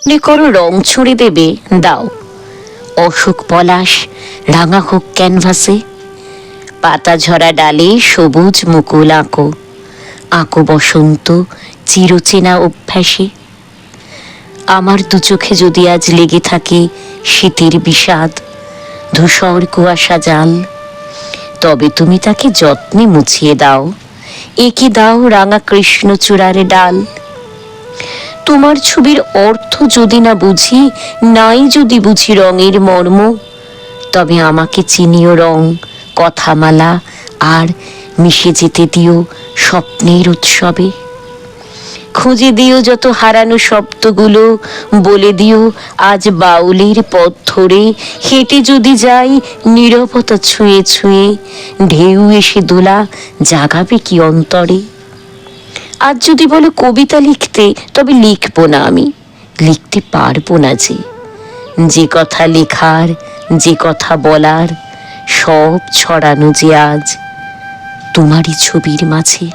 মনে করো রং ছুঁড়ে দেবে, দাও। অশোক পলাশ রাঙা হোক ক্যানভাসে, পাতা ঝরা ডালে সবুজ মুকুল আঁকো, আঁকো বসন্ত চিরচেনা অভ্যাসে। আমার দু চোখে যদি আজ লেগে থাকে শীতের বিষাদ, ধূসর কুয়াশা জাল, তবে তুমি তাকে যত্নে মুছিয়ে দাও, এঁকে দাও রাঙা কৃষ্ণচূড়ার ডাল। তোমার ছবির অর্থ যদি না বুঝি, নাই যদি বুঝি রঙের মর্ম, তবে আমাকে চিনিও রং, কথামালা আর মিশে যেতে দিও স্বপ্নের উৎসবে। খুঁজে দিও যত হারানো শব্দগুলো, বলে দিও আজ বাউলের পথ ধরে হেঁটে যদি যাই নীরবতা ছুঁয়ে ছুঁয়ে, ঢেউ এসে দোলা জাগাবে কি অন্তরে। আজ যদি বলো কবিতা লিখতে, তবে লিখবো না, আমি লিখতে পারবো না। যে কথা লেখার, যে কথা বলার, সব ছড়ানো যে আজ তোমারই ছবির মাঝে।